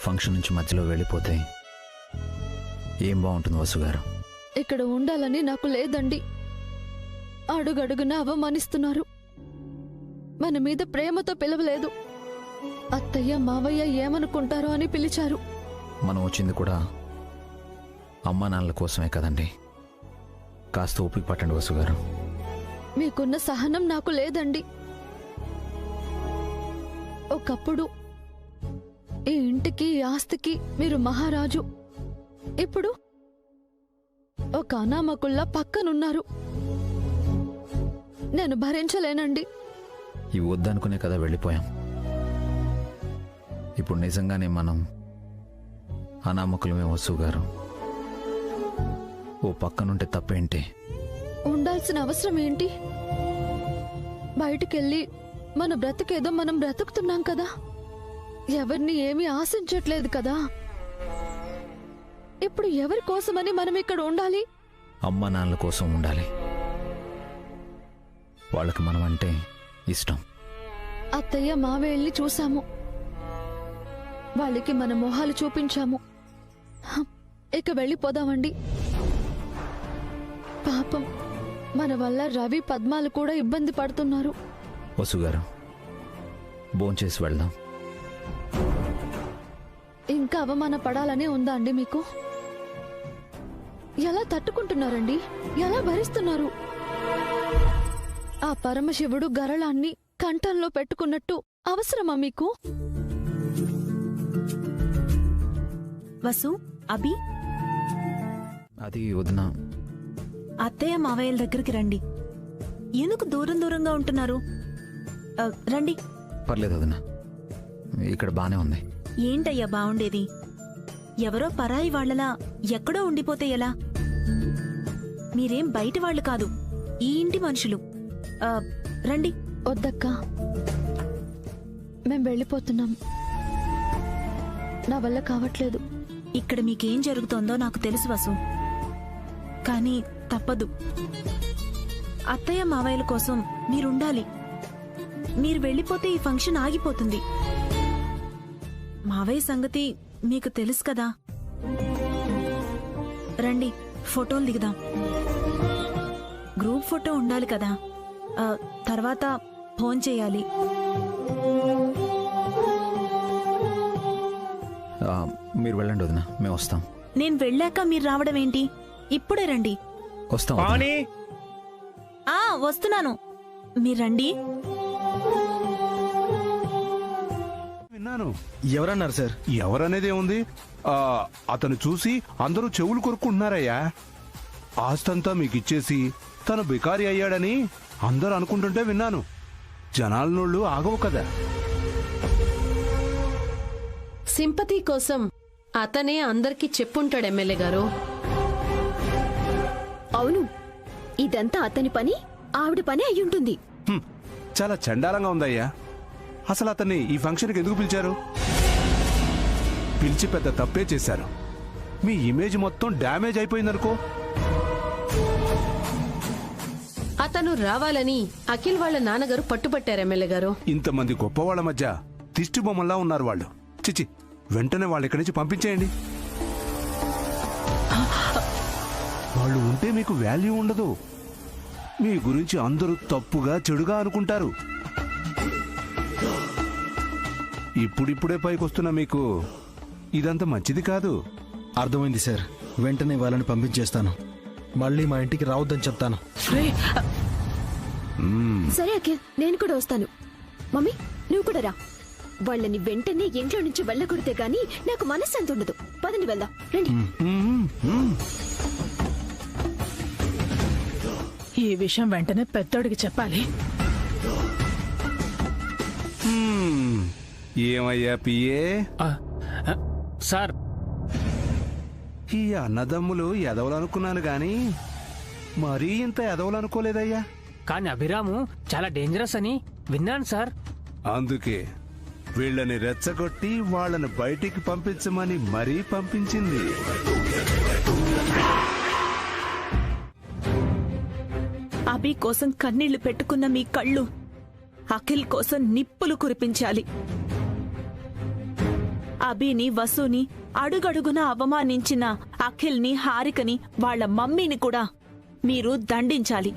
Function నుంచి మధ్యలో వెళ్ళిపోతే ఏం బాగుంటుంది వసుగారు? ఇక్కడ ఉండాలని నాకు లేదండి. అడుగడుగున అవమానిస్తున్నారు. మన మీద ప్రేమతో పిలవలేదు. అత్తయ్య మావయ్య ఏమనుకుంటారో అని పిలిచారు. మనం వచ్చింది కూడా అమ్మా నాన్నల కోసమే కదండి. కాస్త ఓపిక పట్టండి వసుగారు. మీకున్న సహనం నాకు లేదండి. ఒకప్పుడు ఈ ఇంటికి ఈ ఆస్తికి మీరు మహారాజు. ఇప్పుడు ఒక అనామకుల్లా పక్కనున్నారు. నేను భరించలేనండి. ఇవి వద్దనుకునే కదా వెళ్ళిపోయాం. ఇప్పుడు నిజంగానే మనం అనామకులమే వసుగారు. ఓ పక్కనుంటే తప్పేంటి? ఉండాల్సిన అవసరం ఏంటి? బయటికెళ్ళి మన బ్రతికేదో మనం బ్రతుకుతున్నాం కదా. ఎవరిని ఏమీ ఆశించట్లేదు కదా. ఇప్పుడు ఎవరి కోసమని మనం ఇక్కడ ఉండాలి? అమ్మ నాన్నల కోసం ఉండాలి. వాళ్ళకి మనం అంటే ఇష్టం. అత్తయ్య మావేళ్ళని చూశాము. వాళ్ళకి మన మొహాలు చూపించాము. ఇక వెళ్ళిపోదామండి. పాపం మన వల్ల రవి పద్మాలు కూడా ఇబ్బంది పడుతున్నారు. వసుగారు, భోంచేసి వెళ్దాం. ఇంకా అవమాన పడాలనే ఉందా అండి మీకు? ఎలా తట్టుకుంటున్నారండి? ఎలా భరిస్తున్నారు? ఆ పరమశివుడు గరళాన్ని కంఠంలో పెట్టుకున్నట్టు అవసరమా మీకు? వసు, అభి, అది వదిన. అత్తయ్య మావయ్యల దగ్గరికి రండి. ఎందుకు దూరం దూరంగా ఉంటున్నారు? రండి. పర్లేదు వదిన, ఇక్కడ బానే ఉంది. ఏంటయ్యా బావుండేది? ఎవరో పరాయి వాళ్లలా ఎక్కడో ఉండిపోతే ఎలా? మీరేం బయట వాళ్ళు కాదు, ఈ ఇంటి మనుషులు. రండి. వద్దక్కా, మేం వెళ్ళిపోతున్నాం. నా వల్ల కావట్లేదు. ఇక్కడ మీకేం జరుగుతోందో నాకు తెలుసు వసు, కానీ తప్పదు. అత్తయ్య మావయ్యల కోసం మీరుండాలి. మీరు వెళ్ళిపోతే ఈ ఫంక్షన్ ఆగిపోతుంది. మావయ్య సంగతి మీకు తెలుసు కదా. రండి, ఫోటోలు దిగుదాం. గ్రూప్ ఫోటో ఉండాలి కదా. తర్వాత ఫోన్ చేయాలి. మీరు వెళ్ళండి వదిన, మేము వస్తాం. నేను వెళ్ళాక మీరు రావడం ఏంటి? ఇప్పుడే రండి. వస్తాం. వస్తున్నాను, మీరు రండి. విన్నాను. ఎవరన్నారు సార్? ఎవరనేదే ఉంది. అతను చూసి అందరూ చెవులు కొరుక్కుంటున్నారయ్యా. ఆస్తంతా మీకిచ్చేసి తను బికారి అయ్యాడని అందరూ అనుకుంటుంటే విన్నాను. జనాల నోళ్ళు ఆగవు కదా. సింపతి కోసం అతనే అందరికీ చెప్పుంటాడు ఎమ్మెల్యే గారు. అవును, ఇదంతా అతని పని, ఆవిడ పని అయ్యుంటుంది. చాలా చండాలంగా ఉందయ్యా. అసలు అతన్ని ఈ ఫంక్షన్కి ఎందుకు పిలిచారు? పిలిచి పెద్ద తప్పే చేశారు. మీ ఇమేజ్ మొత్తం డ్యామేజ్ అయిపోయిందనుకో. అతను రావాలని అఖిల్ వాళ్ళ నాన్నగారు పట్టుబట్టారు ఎమ్మెల్యే గారు. ఇంతమంది గొప్పవాళ్ల మధ్య దిష్టి బొమ్మల్లా ఉన్నారు వాళ్ళు. చిచి, వెంటనే వాళ్ళు ఇక్కడి నుంచి పంపించేయండి. వాళ్ళు ఉంటే మీకు వాల్యూ ఉండదు. మీ గురించి అందరూ తప్పుగా చెడుగా అనుకుంటారు. ఇప్పుడిప్పుడే పైకొస్తున్న మీకు ఇదంతా మంచిది కాదు. అర్థమైంది సార్. వెంటనే వాళ్ళని పంపించేస్తాను. మళ్ళీ మా ఇంటికి రావద్దని చెప్తాను. సరే అఖిల్, నేను కూడా వస్తాను. మమ్మీ, నువ్వు కూడా రా. వాళ్ళని వెంటనే ఇంట్లో నుంచి వెళ్ళకూడదే గాని నాకు మనశ్శాంతి ఉండదు. పదండి, వెళ్దాం, రండి. ఈ విషయం వెంటనే పెద్దోడికి చెప్పాలి. ఏమయ్యా పిఏ సార్, ఈ అన్నదమ్ములు ఎదవలనుకున్నాను గాని మరీ ఇంత ఎదవలనుకోలేదయ్యా. కానీ అభిరాము చాలా డేంజరస్ అని విన్నాను సార్. అందుకే వీళ్ళని రెచ్చగొట్టి వాళ్ళని బయటికి పంపించమని మరీ పంపించింది. అభి కోసం కన్నీళ్లు పెట్టుకున్న మీ కళ్ళు అఖిల్ కోసం నిప్పులు కురిపించాలి. అభిని వసుని అడుగడుగున అవమానించిన అఖిల్ని హారికని వాళ్ళ మమ్మీని కూడా మీరు దండించాలి.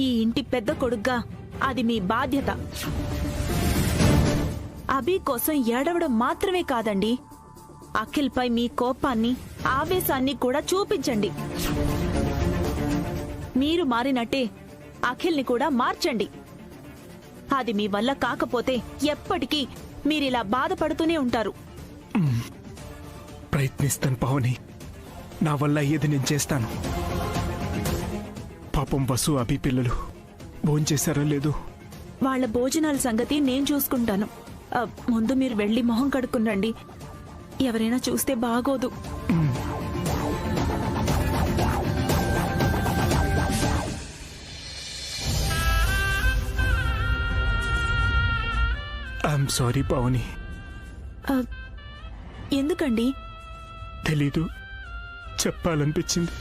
ఈ ఇంటి పెద్ద కొడుగ్గా అది మీ బాధ్యత. అభి కోసం ఏడవడం మాత్రమే కాదండి, అఖిల్పై మీ కోపాన్ని ఆవేశాన్ని కూడా చూపించండి. మీరు మారినట్టే అఖిల్ని కూడా మార్చండి. అది మీ వల్ల కాకపోతే ఎప్పటికీ మీరిలా బాధపడుతూనే ఉంటారు. ప్రయత్నిస్తాను పావని, నా వల్ల అయ్యేది నేను చేస్తాను. పాపం వసు అభి పిల్లలు భోంచేశారో లేదో. వాళ్ళ భోజనాల సంగతి నేను చూసుకుంటాను. ముందు మీరు వెళ్ళి మొహం కడుక్కునండి, ఎవరైనా చూస్తే బాగోదు. I'm sorry Pavani. ఎందుకండి? తెలీదు, చెప్పాలనిపించింది.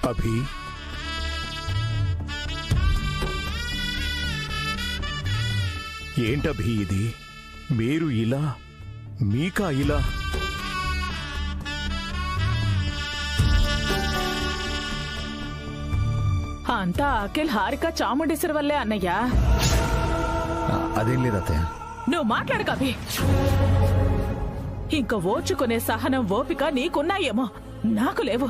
అభి, ఏంటభి ఇది? మీరు ఇలా, మీకా ఇలా? అంతా అఖిల్ హారిక చాముండేశ్వరి వల్లే అన్నయ్యా. అదేం లేదు అత్తయ్య. నువ్వు మాట్లాడు కవి. ఇంక ఓర్చుకునే సహనం ఓపిక నీకున్నాయేమో, నాకు లేవు.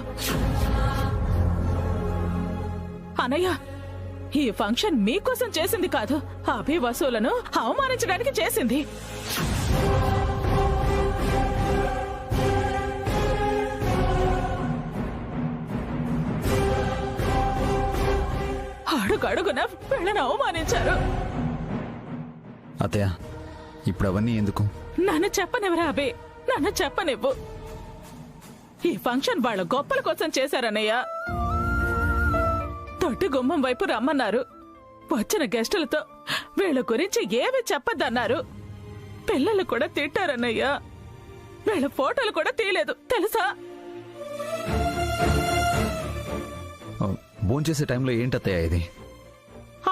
అన్నయ్య, ఈ ఫంక్షన్ మీకోసం చేసింది కాదు, అభి వసూలను అవమానించడానికి చేసింది. అడుగడుగున వీళ్ళని అవమానించారు. అత్తయ్య, ఇప్పుడు అవన్నీ ఎందుకు? నన్ను చెప్పనివ్వరా అభి, నన్ను చెప్పనివ్వు. ఈ ఫంక్షన్ వాళ్ళ గొప్పల కోసం చేశారన్నయ్య. తొట్టి గుమ్మం వైపు రమ్మన్నారు. వచ్చిన గెస్టులతో వీళ్ళ గురించి ఏమీ చెప్పద్దన్నారు. పిల్లలు కూడా తిట్టారన్నయ్య. వీళ్ళ ఫోటోలు కూడా తీయలేదు తెలుసా? భోంచేసే టైంలో ఏంటత్తయ్య ఇది?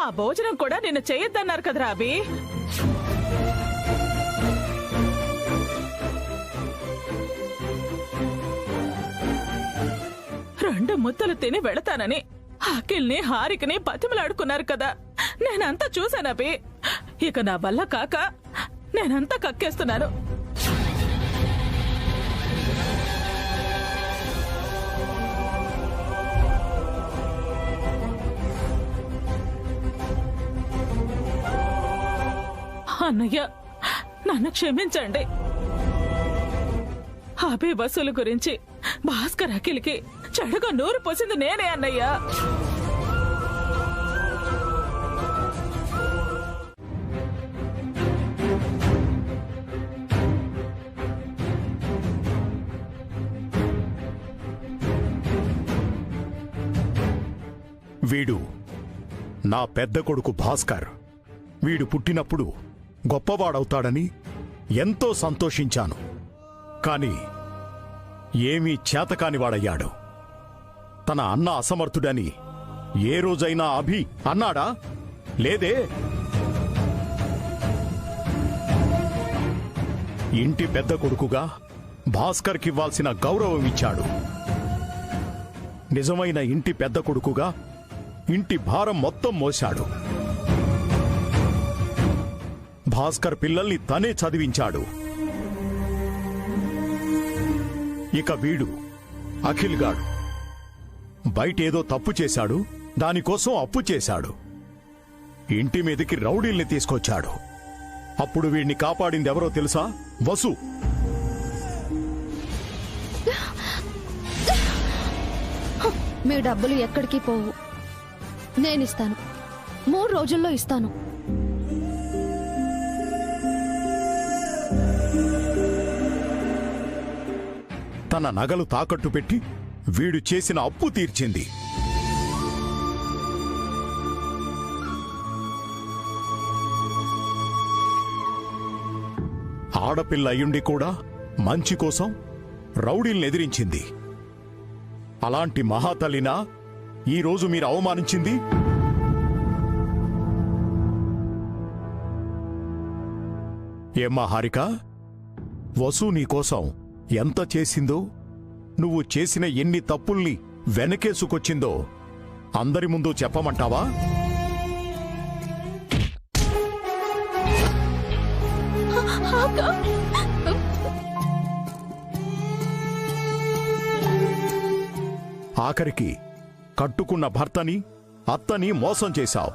ఆ భోజనం కూడా నిన్ను చేయొద్దన్నారు కదరా అభి. రెండు ముద్దలు తిని వెళతానని అఖిల్ని హారికని బతిమలాడుకున్నారు కదా, నేనంతా చూశానభి. ఇక నా వల్ల కాక నేనంతా కక్కేస్తున్నాను. అన్నయ్య, నన్ను క్షమించండి. అభి వసూలు గురించి భాస్కర్ అఖిల్కి చెడుగా నూరు పోసింది నేనే అన్నయ్య. వీడు నా పెద్ద కొడుకు భాస్కర్. వీడు పుట్టినప్పుడు గొప్పవాడవుతాడని ఎంతో సంతోషించాను. కాని ఏమీ చేతకానివాడయ్యాడు. తన అన్న అసమర్థుడని ఏ రోజైనా అభి అన్నాడా? లేదే. ఇంటి పెద్ద కొడుకుగా భాస్కర్కివ్వాల్సిన గౌరవం ఇచ్చాడు. నిజమైన ఇంటి పెద్ద కొడుకుగా ఇంటి భారం మొత్తం మోశాడు. భాస్కర్ పిల్లల్ని తనే చదివించాడు. ఇక వీడు అఖిల్ గాడు బయటేదో తప్పు చేశాడు, దానికోసం అప్పు చేశాడు. ఇంటి మీదకి రౌడీల్ని తీసుకొచ్చాడు. అప్పుడు వీడిని కాపాడింది ఎవరో తెలుసా? వసు. మీ డబ్బులు ఎక్కడికి పోవు, నేనిస్తాను. 3 రోజుల్లో ఇస్తాను. తన నగలు తాకట్టు పెట్టి వీడు చేసిన అప్పు తీర్చింది. ఆడపిల్ల అయ్యుండి కూడా మంచి కోసం రౌడీల్ని ఎదిరించింది. అలాంటి మహాతల్లినా ఈరోజు మీరు అవమానించింది? ఏమ్మా హారిక, వసు నీకోసం ఎంత చేసిందో, నువ్వు చేసిన ఎన్ని తప్పుల్ని వెనకేసుకొచ్చిందో అందరి ముందు చెప్పమంటావా? ఆఖరికి కట్టుకున్న భర్తని, అత్తని మోసం చేశావు.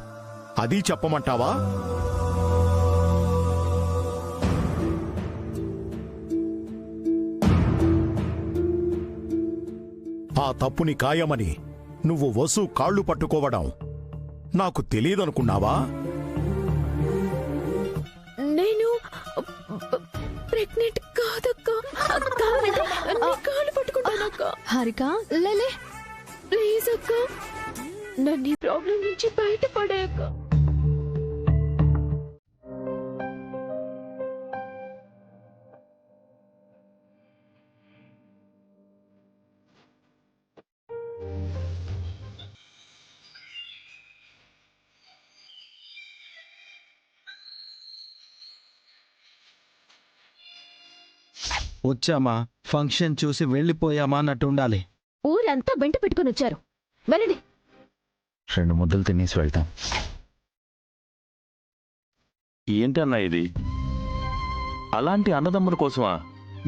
అది చెప్పమంటావా? ఆ తప్పుని ఖాయమని నువ్వు వసు కాళ్ళు పట్టుకోవడం నాకు తెలియదనుకున్నావా? నేను ప్రెగ్నెంట్ కాదక్క. కాళ్ళు పట్టుకుంటానక్క. హారిక, లేలే, ప్లీజ్ అక్క, నన్ను ఈ ప్రాబ్లం నుంచి బయటపడేయక్క. వచ్చామా, ఫంక్షన్ చూసి వెళ్ళిపోయామా అన్నట్టు ఉండాలి. ఊరంతా వెంట పెట్టుకుని వచ్చారు. వెళ్ళండి. 2 ముద్దలు తినేసి వెళ్తాం. ఏంటన్నా ఇది? అలాంటి అన్నదమ్ముల కోసమా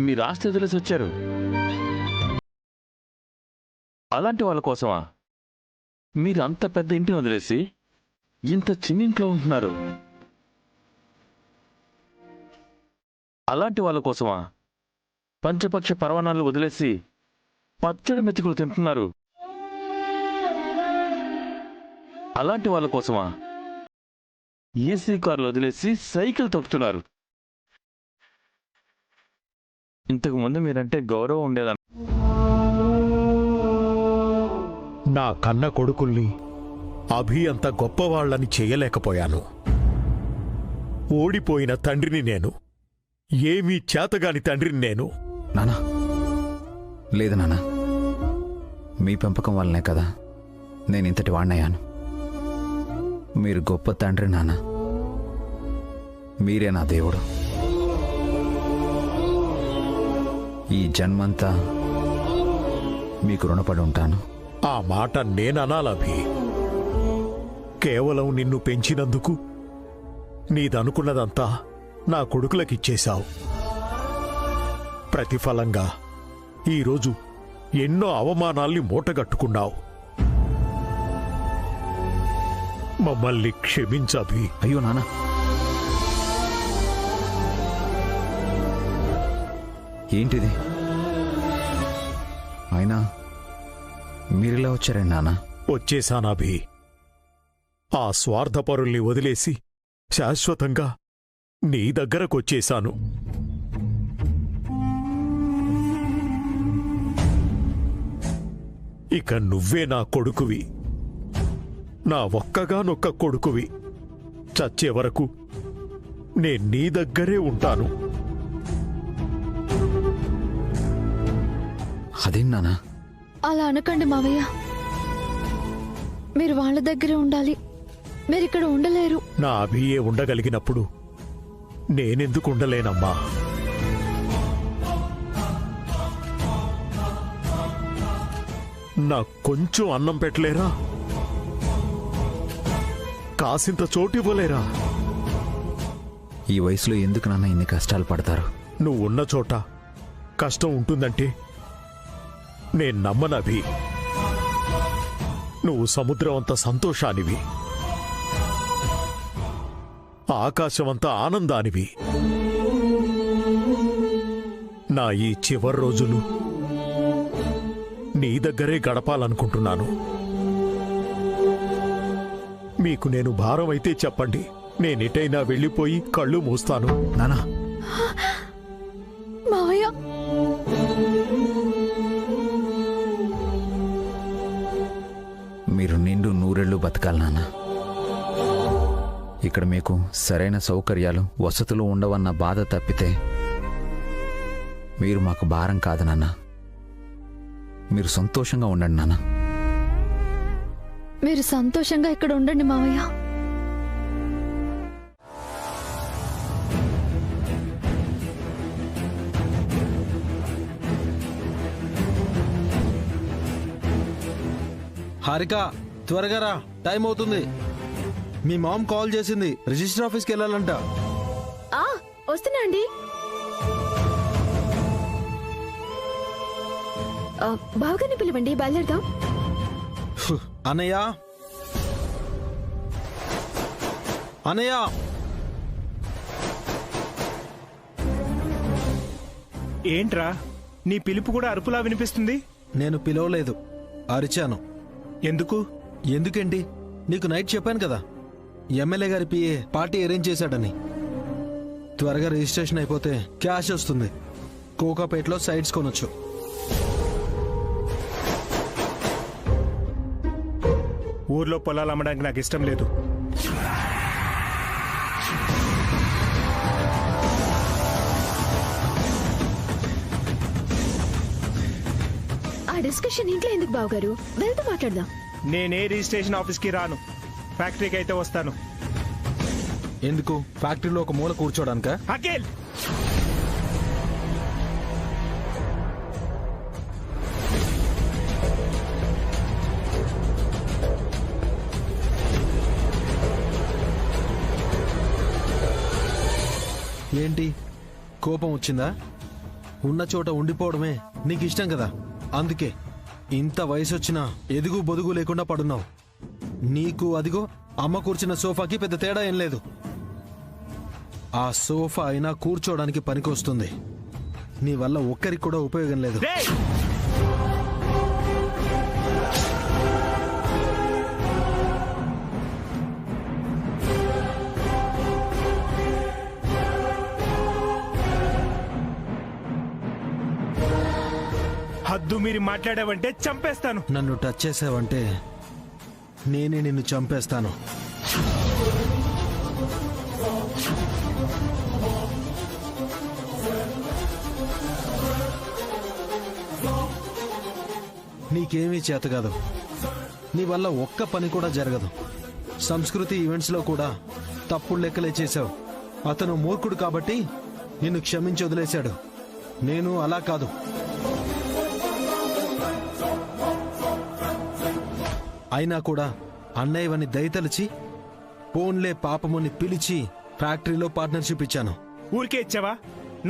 మీరు ఆస్తి వదిలేసి వచ్చారు? అలాంటి వాళ్ళ కోసమా మీరు అంత పెద్ద ఇంటిని వదిలేసి ఇంత చిన్నింట్లో ఉంటున్నారు? అలాంటి వాళ్ళ కోసమా పంచపక్ష పరవాణాలు వదిలేసి పచ్చడి మెతుకులు తింటున్నారు? అలాంటి వాళ్ళ కోసమా ఏసీ కార్లు వదిలేసి సైకిల్ తొక్కుతున్నారు? ఇంతకు ముందు మీరంటే గౌరవం ఉండేదన్న. నా కన్న కొడుకుల్ని అభి అంత గొప్పవాళ్లని చేయలేకపోయాను. ఓడిపోయిన తండ్రిని నేను, ఏమీ చేతగాని తండ్రిని నేను. నానా, లేదు నానా, మీ పెంపకం వల్లనే కదా నేను ఇంతటి వాడినయ్యాను. మీరు గొప్ప తండ్రి నాన్న. మీరే నా దేవుడు. ఈ జన్మంతా మీకు రుణపడి ఉంటాను. ఆ మాట నేననాలభి. కేవలం నిన్ను పెంచినందుకు నీదనుకున్నదంతా నా కొడుకులకిచ్చేశావు. ప్రతిఫలంగా ఈరోజు ఎన్నో అవమానాల్ని మూటగట్టుకున్నావు. మమ్మల్ని క్షమించభి. అయ్యో నాన్న, ఏంటిది? అయినా మీరిలా వచ్చారండి నాన్న? వచ్చేశానాభి. ఆ స్వార్థపరుల్ని వదిలేసి శాశ్వతంగా నీ దగ్గరకొచ్చేశాను. ఇక నువ్వే నా కొడుకువి, నా ఒక్కగానొక్క కొడుకువి. చచ్చే వరకు నేను నీ దగ్గరే ఉంటాను. అదేం నాన్న? అలా అనకండి మావయ్య. మీరు వాళ్ళ దగ్గరే ఉండాలి, మీరిక్కడ ఉండలేరు. నా అభియే ఉండగలిగినప్పుడు నేనెందుకు ఉండలేనమ్మా? నాకు కొంచెం అన్నం పెట్టలేరా? కాసింత చోటివ్వలేరా? ఈ వయసులో ఎందుకు నాన్న ఇన్ని కష్టాలు పడతారు? నువ్వు ఉన్న చోట కష్టం ఉంటుందంటే నేను నమ్మనవి. నువ్వు సముద్రం అంత సంతోషానివి, ఆకాశమంత ఆనందానివి. నా ఈ చివరి రోజులు నీ దగ్గరే గడపాలనుకుంటున్నాను. మీకు నేను భారం అయితే చెప్పండి, నేనెటైనా వెళ్ళిపోయి కళ్ళు మూస్తాను. నానా, మావయ్య, మీరు నిండు నూరేళ్లు బతకాలి నాన్న. ఇక్కడ మీకు సరైన సౌకర్యాలు వసతులు ఉండవన్న బాధ తప్పితే మీరు మాకు భారం కాదు నాన్న. మీరు సంతోషంగా ఉండండి నాన్న. మీరు సంతోషంగా ఇక్కడ ఉండండి మావయ్య. హారిక, త్వరగా రా, టైం అవుతుంది. మీ మామ్ కాల్ చేసింది, రిజిస్టర్ ఆఫీస్కి వెళ్ళాలంట. వస్తున్నా అండి. బావగారిని పిలవండి, బయలుదేరదాం. అన్నయ్య, అన్నయ్య, ఏంట్రా నీ పిలుపు కూడా అరుపులా వినిపిస్తుంది? నేను పిలవలేదు, అరిచాను. ఎందుకు? ఎందుకేంటి, నీకు నైట్ చెప్పాను కదా, ఎమ్మెల్యే గారి పిఏ పార్టీ అరేంజ్ చేశాడని. త్వరగా రిజిస్ట్రేషన్ అయిపోతే క్యాష్ వస్తుంది. కోకాపేటలో సైట్స్ కొనొచ్చు. ఊర్లో పొలాలు అమ్మడానికి నాకు ఇష్టం లేదు. ఆ డిస్కషన్ ఇంట్లో ఎందుకు బావగారు, వెళ్తూ మాట్లాడదాం. నేనే రిజిస్ట్రేషన్ ఆఫీస్కి రాను, ఫ్యాక్టరీకి అయితే వస్తాను. ఎందుకు? ఫ్యాక్టరీలో ఒక మూల కూర్చోడానికా? అఖిల్, ఏంటి, కోపం వచ్చిందా? ఉన్న చోట ఉండిపోవడమే నీకు ఇష్టం కదా, అందుకే ఇంత వయసు వచ్చినా ఎదుగు బొదుగు లేకుండా పడున్నావు. నీకు అదిగో అమ్మ కూర్చున్న సోఫాకి పెద్ద తేడా ఏం లేదు. ఆ సోఫా అయినా కూర్చోడానికి పనికొస్తుంది. నీ వల్ల ఒక్కరికి కూడా ఉపయోగం లేదు. హద్దు మీరు మాట్లాడావంటే చంపేస్తాను. నన్ను టచ్ చేసావంటే నేనే నిన్ను చంపేస్తాను. నీకేమీ చేత కాదు. నీ వల్ల ఒక్క పని కూడా జరగదు. సంస్కృతి ఈవెంట్స్లో కూడా తప్పుడు లెక్కలే చేశావు. అతను మూర్ఖుడు కాబట్టి నిన్ను క్షమించి వదిలేశాడు. నేను అలా కాదు. అయినా కూడా అన్నయ్యవని దయతలిచి పోన్లే పాపముని పిలిచి ఫ్యాక్టరీలో పార్ట్నర్షిప్ ఇచ్చాను. ఊరికే ఇచ్చావా?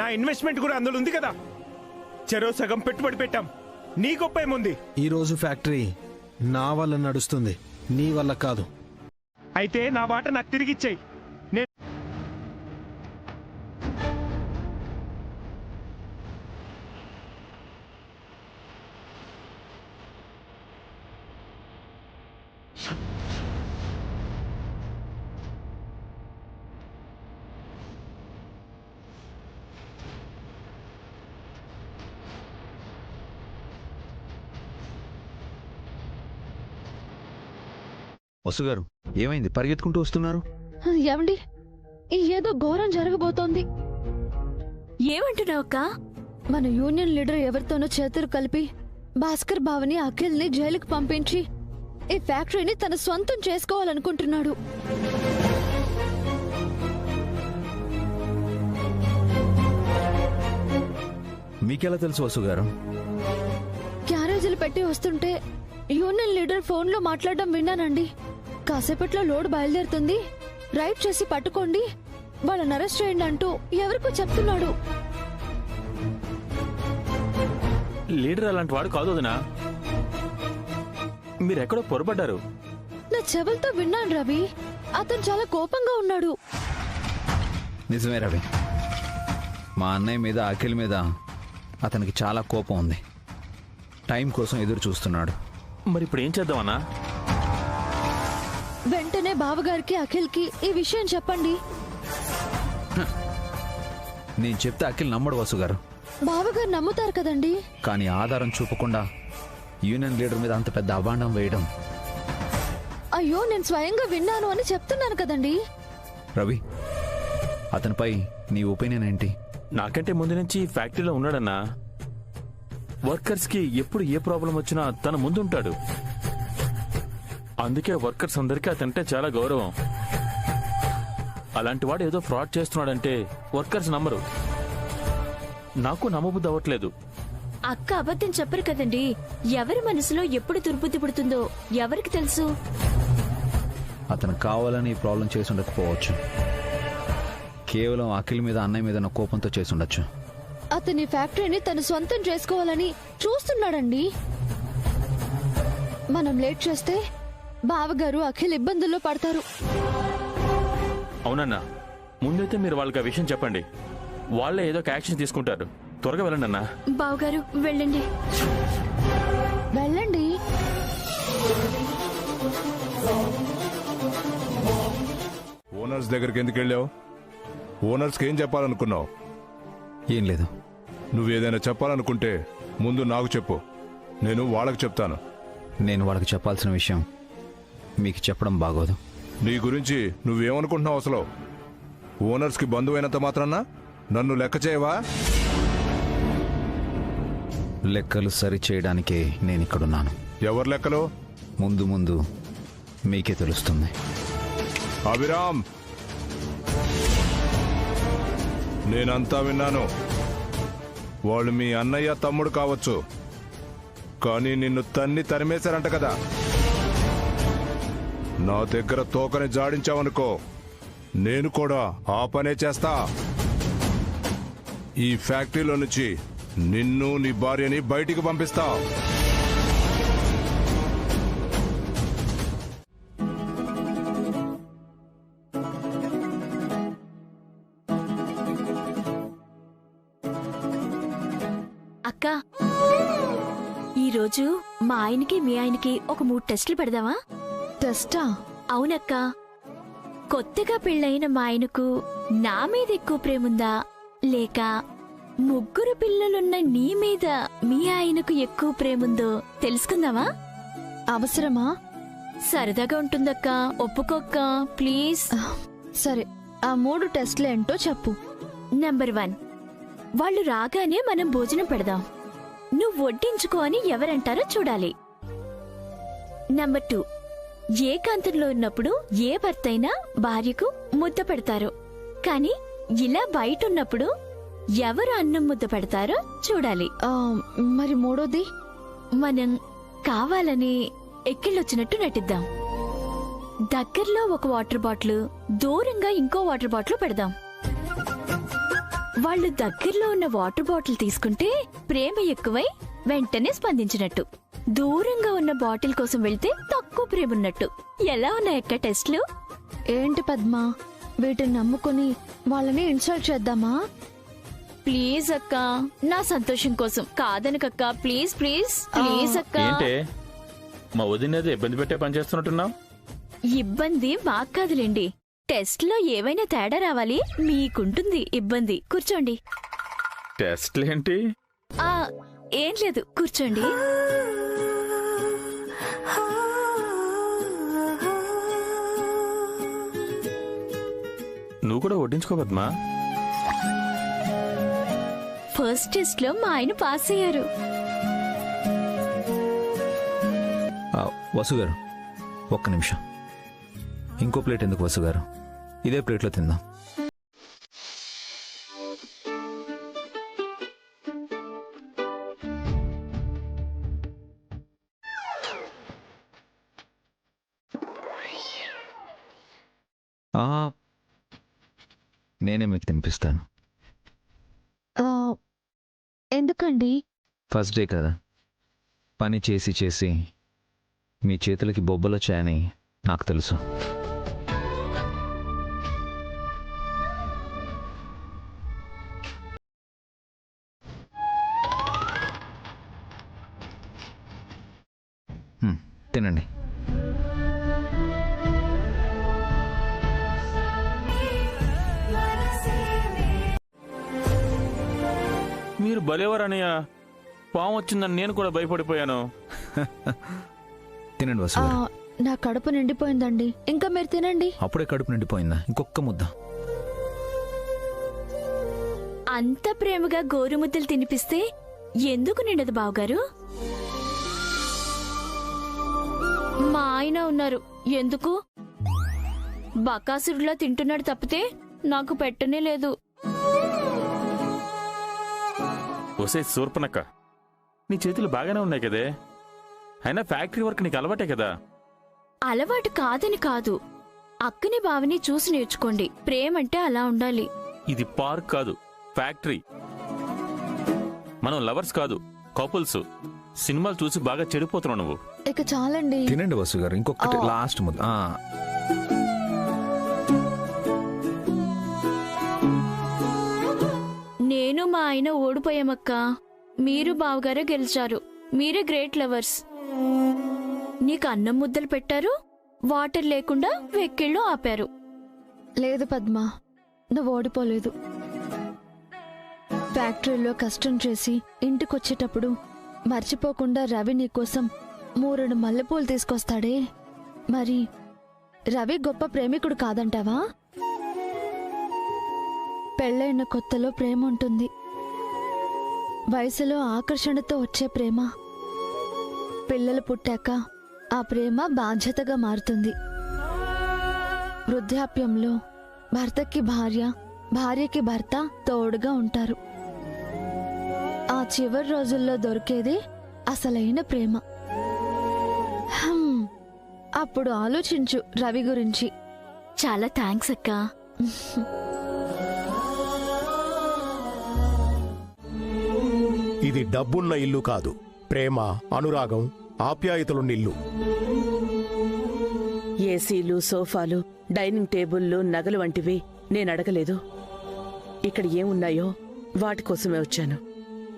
నా ఇన్వెస్ట్మెంట్ కూడా అందులో ఉంది కదా. చెరో సగం పెట్టుబడి పెట్టాం. నీ గొప్ప ఏముంది? ఈరోజు ఫ్యాక్టరీ నా వల్ల నడుస్తుంది, నీ వల్ల కాదు. అయితే నా మాట నాకు తిరిగిచ్చేయి. వసుగారు, ఏమైంది? పరిగెత్తుకుంటూ వస్తున్నారు. ఏమండి, ఏదో ఘోరం జరగబోతోంది. ఏమంటున్నావు అక్క? మన యూనియన్ లీడర్ ఎవరితోనో చేతులు కలిపి భాస్కర్ బావని అఖిల్ని జైలుకు పంపించి ఈ ఫ్యాక్టరీని తన స్వంతం చేసుకోవాలనుకుంటున్నాడు. మీకెలా తెలుసు వసుగారు? క్యారేజీలు పెట్టి వస్తుంటే యూనియన్ లీడర్ ఫోన్లో మాట్లాడడం విన్నానండి. కాసేపట్లో లోడ్ బయలుదేరుతుంది, రైడ్ చేసి పట్టుకోండి, వాళ్ళని అరెస్ట్ చేయండి అంటూ ఎవరికో చెప్తున్నాడు. లీడర్ అలాంటి వాడు కాదు వదినా. మీరెక్కడో పొరపడ్డారు. నా చెవులతో విన్నాను రవి. అతను చాలా కోపంగా ఉన్నాడు. నిజమే రవి, మా అన్నయ్య మీద అఖిల్ మీద అతనికి చాలా కోపం ఉంది. టైం కోసం ఎదురు చూస్తున్నాడు. మరి ఇప్పుడు ఏం చేద్దామన్నా? వెంటనే బావగారికి అఖిల్కి ఈ విషయం చెప్పండి. నేను చెప్తే అఖిల్ నమ్మడు వసు గారు. బావగారు నమ్ముతారు కదండి. కానీ ఆధారం చూపకుండా యూనియన్ లీడర్ మీద అంత పెద్ద అభాండం వేయడం. అయ్యో, నేను స్వయంగా విన్నాను అని చెప్తున్నాను కదండి. రవి, అతనిపై నీ ఒపీనియన్ ఏంటి? నాకంటే ముందు నుంచి ఫ్యాక్టరీలో ఉన్నాడన్నా. వర్కర్స్ కి ఎప్పుడు ఏ ప్రాబ్లం వచ్చినా తన ముందుంటాడు. అందుకే వర్కర్స్ అందరికీ అతనంటే చాలా గౌరవం. అలాంటి వాడు ఏదో ఫ్రాడ్ చేస్తున్నాడంటే వర్కర్స్ నమ్మరు. నాకు నమ్మబుద్ధి అవ్వట్లేదు. అక్క అబద్ధం చెప్పరు కదండి. ఎవరి మనసులో ఎప్పుడు దుర్బుద్ధి పుడుతుందో ఎవరికి తెలుసు? అతను కావాలని ఈ ప్రాబ్లం చేసి ఉండకపోవచ్చు. కేవలం అఖిల్ మీద అన్నయ్య మీద ఉన్న కోపంతో చేసి ఉండొచ్చు. అతని ఫ్యాక్టరీని తను సొంతం చేసుకోవాలని చూస్తున్నాడండి. మనం లేట్ చేస్తే బావగారు అఖిల్ ఇబ్బందుల్లో పడతారు. అవునన్నా, ముందైతే మీరు వాళ్ళకి ఆ విషయం చెప్పండి. వాళ్ళే ఏదో ఒక యాక్షన్ తీసుకుంటారు. త్వరగా వెళ్ళండి అన్నా. బావగారు వెళ్ళండి. వెళ్ళండి. ఓనర్స్ దగ్గరికి ఎందుకు వెళ్ళావు? ఓనర్స్కి ఏం చెప్పాలనుకున్నావు? ఏం లేదు. నువ్వేదైనా చెప్పాలనుకుంటే ముందు నాకు చెప్పు, నేను వాళ్ళకి చెప్తాను. నేను వాళ్ళకి చెప్పాల్సిన విషయం మీకు చెప్పడం బాగోదు. నీ గురించి నువ్వేమనుకుంటున్నావు అసలు? ఓనర్స్కి బంధువైనంత మాత్రాన నన్ను లెక్క చేయవా? లెక్కలు సరి చేయడానికే నేను ఇక్కడున్నాను. ఎవరి లెక్కలు? ముందు ముందు మీకే తెలుస్తుంది. అభిరామ్, నేనంతా విన్నాను. వాళ్ళు మీ అన్నయ్య తమ్ముడు కావచ్చు, కానీ నిన్ను తరిమేశారంట కదా. నా దగ్గర తోకని జాడించావనుకో, నేను కూడా ఆ పనే చేస్తా. ఈ ఫ్యాక్టరీలో నుంచి నిన్ను నీ భార్యని బయటికి పంపిస్తా. అక్క, ఈరోజు మా ఆయనకి మీ ఆయనకి ఒక 3 టెస్టులు పెడదామా? టెస్టా? అవునక్క. కొత్తగా పెళ్ళైన మా ఆయనకు నా మీద ఎక్కువ ప్రేముందా, లేక ముగ్గురు పిల్లలున్న నీ మీద మీ ఆయనకు ఎక్కువ ప్రేముందో తెలుసుకుందామా? అవసరమా? సరదాగా ఉంటుందక్క, ఒప్పుకోక్క ప్లీజ్. సరే, ఆ 3 టెస్టులు ఏంటో చెప్పు. నంబర్ 1, వాళ్ళు రాగానే మనం భోజనం పెడదాం. నువ్వు వడ్డించుకో అని ఎవరంటారో చూడాలి. నంబర్ 2, ఏకాంతంలో ఉన్నప్పుడు ఏ భర్తైనా భార్యకు ముద్ద పెడతారు, కానీ ఇలా బయట ఉన్నప్పుడు ఎవరు అన్నం ముద్ద పెడతారో చూడాలి. మరి మూడోది? మనం కావాలని ఎక్కిళ్ళొచ్చినట్టు నటిద్దాం. దగ్గరలో ఒక వాటర్ బాటిల్, దూరంగా ఇంకో వాటర్ బాటిల్ పెడదాం. వాళ్ళు దగ్గరలో ఉన్న వాటర్ బాటిల్ తీసుకుంటే ప్రేమ ఎక్కువై వెంటనే స్పందించినట్టు, దూరంగా ఉన్న బాటిల్ కోసం వెళ్తే తక్కువ ప్రేమ ఉన్నట్టు. ఎలా ఉన్నాయక్క టెస్ట్లు? ఏంటి పద్మా, వీటిని నమ్ముకుని వాళ్ళని ఇన్సల్ట్ చేద్దామా? ప్లీజ్ అక్క, నా సంతోషం కోసం కాదనకక్క, ప్లీజ్ ప్లీజ్ ప్లీజ్ అక్క. ఏంటే మా వదినేదో ఇబ్బంది పెట్టే పని చేస్తున్నట్టున్నావు? ఇబ్బంది మాకు కాదులేండి, టెస్ట్ లో ఏవైనా తేడా రావాలి, మీకుంటుంది ఇబ్బంది. కూర్చోండి. టెస్ట్లేంటి? ఏం లేదు, కూర్చోండి. నువ్వు కూడా వడ్డించుకో పద్మా. ఫస్ట్ టెస్ట్ లో మా ఆయన పాస్ అయ్యారు. వసు గారు, ఒక్క నిమిషం. ఇంకో ప్లేట్ ఎందుకు వసు గారు? ఇదే ప్లేట్లో తిందాం. నేనే మీకు తినిపిస్తాను. ఎందుకండి? ఫస్ట్ డే కదా, పని చేసి చేసి మీ చేతులకి బొబ్బలు వచ్చాయని నాకు తెలుసు. తినండి. మీరు భలేవారనయ్య, పాము వచ్చిందని నేను కూడా భయపడిపోయాను. తినండి వసు గారు. నా కడుపు నిండిపోయిందండి, ఇంకా మీరు తినండి. అప్పుడే కడుపు నిండిపోయిందా? ఇంకొక ముద్ద. అంత ప్రేమగా గోరుముద్దలు తినిపిస్తే ఎందుకు నిండదు బావగారు? మా ఆయన ఉన్నారు, ఎందుకు బకాసురులా తింటున్నాడు తప్పితే నాకు పెట్టనే లేదు. ఒసే సూర్పనక్క, నీ చేతులు బాగానే ఉన్నాయి కదే, అయినా ఫ్యాక్టరీ వర్క్ నీకు అలవాటే కదా. అలవాటు కాదని కాదు, అక్కని బావని చూసి నేర్చుకోండి. ప్రేమంటే అలా ఉండాలి. ఇది పార్క్ కాదు, ఫ్యాక్టరీ. మనం లవర్స్ కాదు, కపుల్స్. సినిమాలు చూసి బాగా చెడిపోతున్నావు నువ్వు. ఇక చాలండి. తినండి వసు గారు, ఇంకొకటి లాస్ట్ ముద్ద. నేను మా ఆయన ఓడిపోయామక్క, మీరు బావగారే గెలిచారు. మీరే గ్రేట్ లవర్స్. నీకు అన్నం ముద్దలు పెట్టారు, వాటర్ లేకుండా వెక్కిళ్ళు ఆపారు. లేదు పద్మ, నువ్వు ఓడిపోలేదు. ఫ్యాక్టరీలో కష్టం చేసి ఇంటికొచ్చేటప్పుడు మర్చిపోకుండా రవి నీకోసం 3 మల్లెపూలు తీసుకొస్తాడే, మరి రవి గొప్ప ప్రేమికుడు కాదంటావా? పెళ్ళైన కొత్తలో ప్రేమ ఉంటుంది, వయసులో ఆకర్షణతో వచ్చే ప్రేమ. పిల్లలు పుట్టాక ఆ ప్రేమ బాధ్యతగా మారుతుంది. వృద్ధాప్యంలో భర్తకి భార్య, భార్యకి భర్త తోడుగా ఉంటారు. ఆ చివరి రోజుల్లో దొరికేదే అసలైన ప్రేమ. అప్పుడు ఆలోచించు రవి గురించి. చాలా థ్యాంక్స్ అక్క. ఇది డబ్బున్న ఇల్లు కాదు, ప్రేమ, అనురాగం, ఆప్యాయతలున్న ఇల్లు. ఏసీలు, సోఫాలు, డైనింగ్ టేబుల్లు, నగలు వంటివి నేనడగలేదు. ఇక్కడ ఏమున్నాయో వాటి కోసమే వచ్చాను.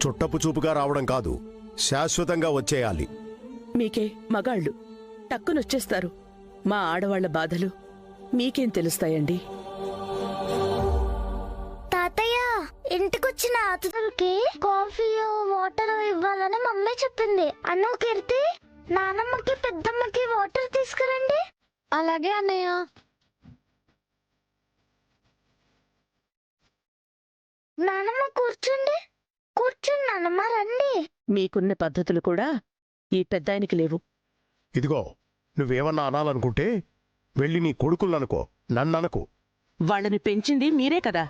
చుట్టపు చూపుగా రావడం కాదు, శాశ్వతంగా వచ్చేయాలి. మీకే మగాళ్ళు టక్కునొచ్చేస్తారు. మా ఆడవాళ్ల బాధలు మీకేం తెలుస్తాయండి? తాతయ్య, ఇంటికొచ్చిన అతిథులకి కాఫీ, వాటర్ ఇవ్వాలని మమ్మీ చెప్పింది. అన్నకెడితే నానమ్మకి, పెద్దమ్మకి వాటర్ తీసుకురండి. అలాగే అన్నయ్య. నానమ్మ కూర్చోండి. కూర్చోండి నానమ్మ, రండి. మీకున్న పద్ధతులు కూడా ఈ పెద్దాయనికి లేవు. ఇదిగో, నువ్వేమన్నా అనాలనుకుంటే వెళ్ళి నీ కొడుకులనుకో, నన్ననుకో. వాళ్ళని పెంచింది మీరే కదా.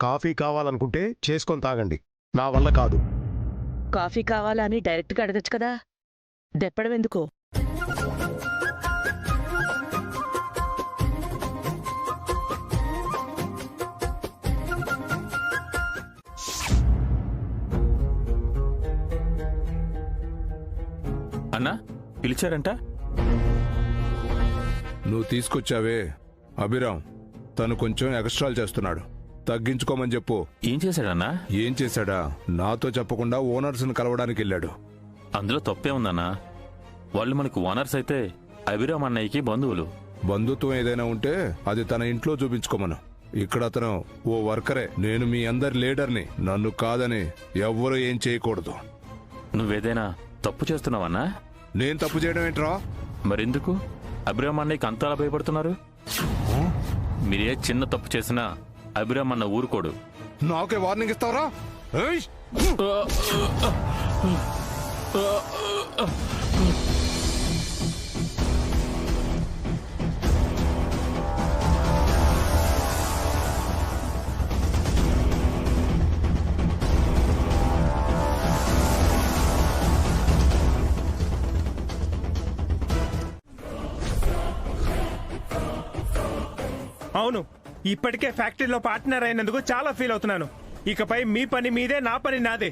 కాఫీ కావాలనుకుంటే చేసుకొని తాగండి, నా వల్ల కాదు. కాఫీ కావాలా అని డైరెక్ట్గా అడగచ్చు కదా, దెప్పడం ఎందుకో. అన్నా పిలిచారంట? నువ్వు తీసుకొచ్చావే అభిరామ్, తను కొంచెం ఎక్స్ట్రాలు చేస్తున్నాడు, తగ్గించుకోమని చెప్పు. ఏం చేశాడన్నా? ఏం చేశాడా? నాతో చెప్పకుండా ఓనర్స్ని కలవడానికి వెళ్ళాడు. అందులో తప్పే ఉందన్నా. వాళ్ళు మనకు ఓనర్స్ అయితే అభిరామ్ అన్నయ్యకి బంధువులు. బంధుత్వం ఏదైనా ఉంటే అది తన ఇంట్లో చూపించుకోమను. ఇక్కడ అతను ఓ వర్కరే. నేను మీ అందరి లీడర్ని, నన్ను కాదని ఎవ్వరూ ఏం చేయకూడదు. నువ్వేదైనా తప్పు చేస్తున్నావన్నా? నేను తప్పు చేయడం ఏంట్రా? మరెందుకు అభిరామ్ అన్నయ్యకి అంతలా భయపడుతున్నారు? మీరే చిన్న తప్పు చేసినా అభిరామ్ అన్న ఊరుకోడు. నాకే వార్నింగ్ ఇస్తావరా? అవును, ఇప్పటికే ఫ్యాక్టరీలో పార్ట్నర్ అయినందుకు చాలా ఫీల్ అవుతున్నాను. ఇకపై మీ పని మీదే, నా పని నాదే.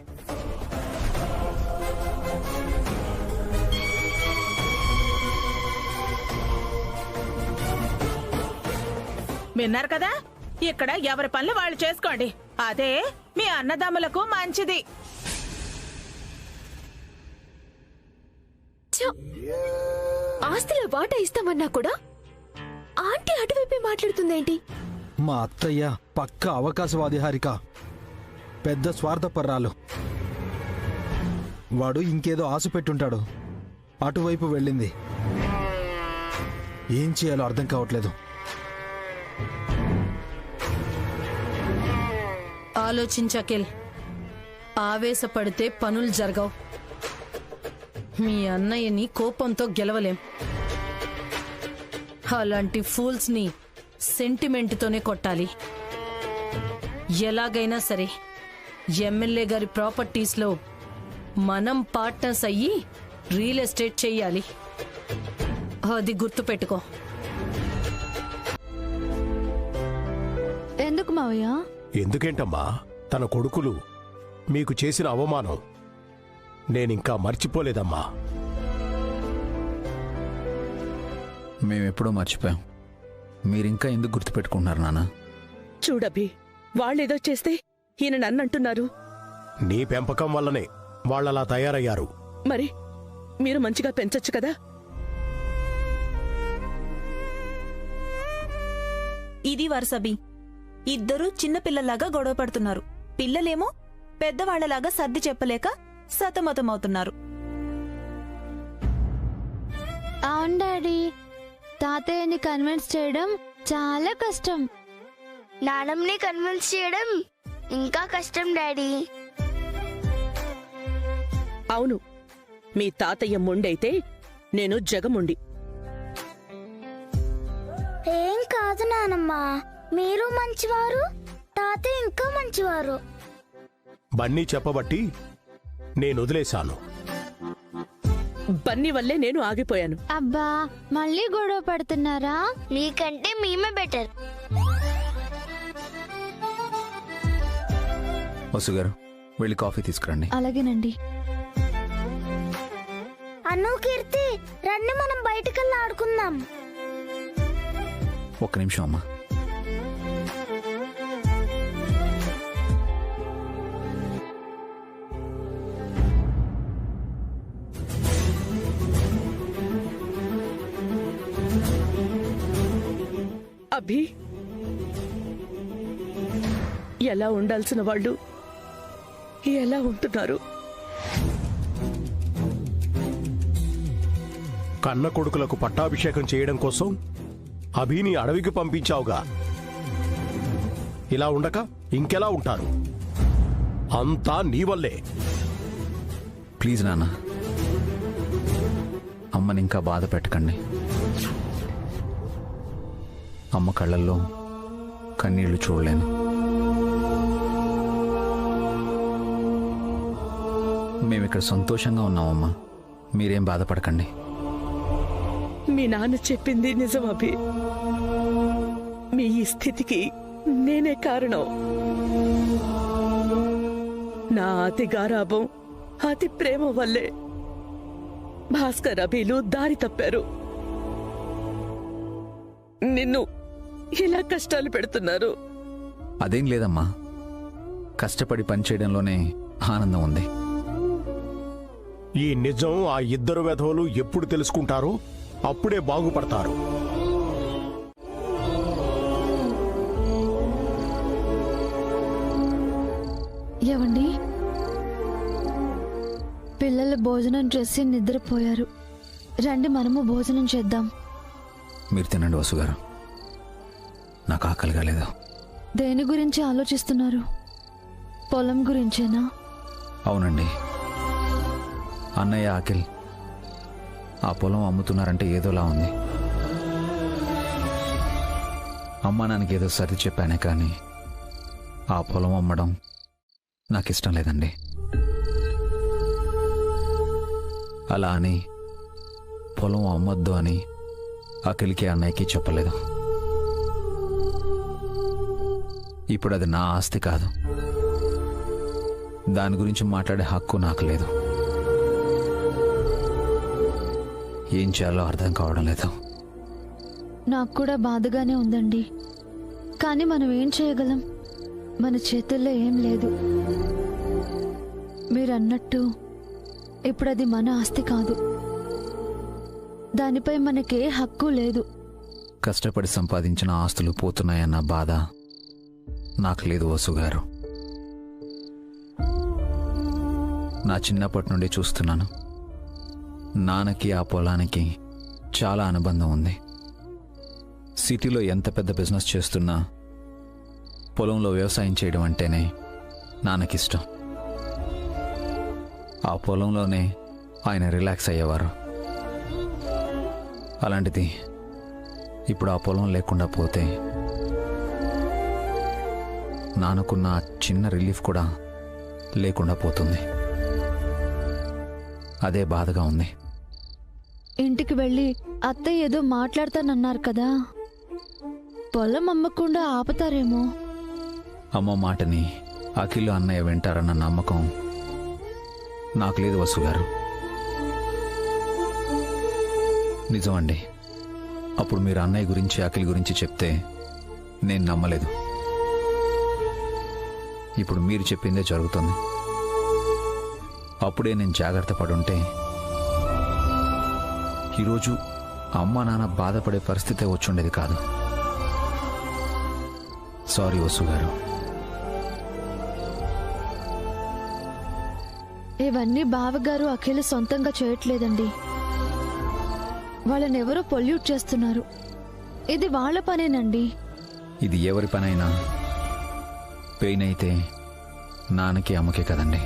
విన్నారు కదా, ఇక్కడ ఎవరి పనులు వాళ్ళు చేసుకోండి. అదే మీ అన్నదమ్ములకు మంచిది. ఆస్తిలో వాటా ఇస్తామన్నా కూడా ఆంటీ అటువైపే మాట్లాడుతుందేంటి? మా అత్తయ్య పక్క అవకాశవాది హారిక, పెద్ద స్వార్థపర్రాలు. వాడు ఇంకేదో ఆశ పెట్టుంటాడు, అటువైపు వెళ్ళింది. ఏం చేయాలో అర్థం కావట్లేదు. ఆలోచించకిల్, ఆవేశపడితే పనులు జరగవు. మీ అన్నయ్యని కోపంతో గెలవలేం. అలాంటి ఫూల్స్ ని సెంటిమెంట్తోనే కొట్టాలి. ఎలాగైనా సరే ఎమ్మెల్యే గారి ప్రాపర్టీస్ లో మనం పార్ట్నర్స్ అయ్యి రియల్ ఎస్టేట్ చెయ్యాలి. అది గుర్తుపెట్టుకో. ఎందుకు మావయ్య? ఎందుకేంటమ్మా, తన కొడుకులు మీకు చేసిన అవమానం నేనింకా మర్చిపోలేదమ్మా. మేమెప్పుడో మర్చిపోయాం, మీరింకా ఎందుకు గుర్తుపెట్టుకుంటున్నారు నాన్న? చూడబి, వాళ్ళేదో చేస్తే ఈయన నన్నంటున్నారు. నీ పెంపకం వల్లనే వాళ్ళలా తయారయ్యారు. మరి మీరు మంచిగా పెంచొచ్చు కదా. ఇది వరుసబి. ఇద్దరూ చిన్నపిల్లలాగా గొడవ పడుతున్నారు. పిల్లలేమో పెద్దవాళ్లలాగా సర్ది చెప్పలేక సతమతమవుతున్నారు. అవును డాడీ, తాతయ్యని కన్విన్స్ చేయడం చాలా కష్టం. నానమ్మని కన్విన్స్ చేయడం ఇంకా కష్టం డాడీ. అవును, మీ తాతయ్య మొండైతే నేను జగముండి. ఏం కాదు నానమ్మ, మీరు మంచివారు, తాతయ్య ఇంకా మంచివారు. బన్నీ చెప్పబట్టి నేను వదిలేశాను. బన్నీ వల్లే నేను ఆగిపోయాను. అబ్బా, మళ్ళీ గొడవ పడుతున్నారా? మీకంటే మేమే బెటర్. వసు గారు, వెళ్ళి కాఫీ తీసుకురండి. అలాగేనండి. అను, కీర్తి రండి, మనం బయటకెళ్ళి ఆడుకుందాం. ఒక్క నిమిషం అమ్మా. అభి, ఎలా ఉండాల్సిన వాళ్ళు ఎలా ఉంటున్నారు? కన్న కొడుకులకు పట్టాభిషేకం చేయడం కోసం అభిని అడవికి పంపించావుగా. ఇలా ఉండక ఇంకెలా ఉంటారు? అంతా నీ వల్లే. ప్లీజ్ నాన్న, అమ్మని ఇంకా బాధ పెట్టకండి. అమ్మ కళ్ళల్లో కన్నీళ్లు చూడలేను. మేమిక్కడ సంతోషంగా ఉన్నామమ్మా, మీరేం బాధపడకండి. మీ నాన్న చెప్పింది నిజం అభి. మీ ఈ స్థితికి నేనే కారణం. నా అతి గారాభం, అతి ప్రేమ వల్లే భాస్కర్, అభిలు దారి తప్పారు. నిన్ను ఇలా కష్టాలు పెడుతున్నారు. అదేం లేదమ్మా, కష్టపడి పనిచేయడంలోనే ఆనందం ఉంది. ఈ నిజం ఆ ఇద్దరు వెధవలు ఎప్పుడు తెలుసుకుంటారో అప్పుడే బాగుపడతారు. ఏవండి, పిల్లలు భోజనం చేసి నిద్రపోయారు. రండి, మనము భోజనం చేద్దాం. మీరు తినండి వసు గారు, నాకు ఆకలిగా లేదు. దేని గురించి ఆలోచిస్తున్నారు? పొలం గురించేనా? అవునండి. అన్నయ్య, అఖిల్ ఆ పొలం అమ్ముతున్నారంటే ఏదోలా ఉంది. అమ్మా నాన్నకి ఏదో సర్ది చెప్పానే కానీ ఆ పొలం అమ్మడం నాకు ఇష్టం లేదండి. అలా అని పొలం అమ్మొద్దు అని అఖిల్కి, అన్నయ్యకి చెప్పలేదు. ఇప్పుడు అది నా ఆస్తి కాదు. దాని గురించి మాట్లాడే హక్కు నాకు లేదు. ఏం చేయాలో అర్థం కావడం లేదు. నాకు కూడా బాధగానే ఉందండి. కానీ మనం ఏం చేయగలం? మన చేతుల్లో ఏం లేదు. మీరన్నట్టు ఇప్పుడు అది మన ఆస్తి కాదు. దానిపై మనకే హక్కు లేదు. కష్టపడి సంపాదించిన ఆస్తులు పోతున్నాయన్న బాధ నాకు లేదు వసుగారు. నా చిన్నప్పటి నుండి చూస్తున్నాను. నాన్నకి ఆ పొలానికి చాలా అనుబంధం ఉంది. సిటీలో ఎంత పెద్ద బిజినెస్ చేస్తున్నా పొలంలో వ్యవసాయం చేయడం అంటేనే నాన్నకిష్టం. ఆ పొలంలోనే ఆయన రిలాక్స్ అయ్యేవారు. అలాంటిది ఇప్పుడు ఆ పొలం లేకుండా పోతే నాన్నకున్న చిన్న రిలీఫ్ కూడా లేకుండా పోతుంది. అదే బాధగా ఉంది. ఇంటికి వెళ్ళి అత్తయ్య ఏదో మాట్లాడతానన్నారు కదా, పొలం అమ్మకుండా ఆపుతారేమో. అమ్మ మాటని అఖిల్ అన్నయ్య వింటారన్న నమ్మకం నాకు లేదు వసుగారు. నిజమండి, అప్పుడు మీరు అన్నయ్య గురించి అఖిల్ గురించి చెప్తే నేను నమ్మలేదు. ఇప్పుడు మీరు చెప్పిందే జరుగుతుంది. అప్పుడే నేను జాగ్రత్త పడుంటే ఈరోజు అమ్మ నాన్న బాధపడే పరిస్థితే వచ్చుండేది కాదు. సారీ వసుగారు. ఇవన్నీ బావగారు అఖిల్ సొంతంగా చేయట్లేదండి. వాళ్ళనెవరో పొల్యూట్ చేస్తున్నారు. ఇది వాళ్ళ పనేనండి. ఇది ఎవరి పనైనా పెయిన్ అయితే నాన్నకి అమ్మకే కదండి.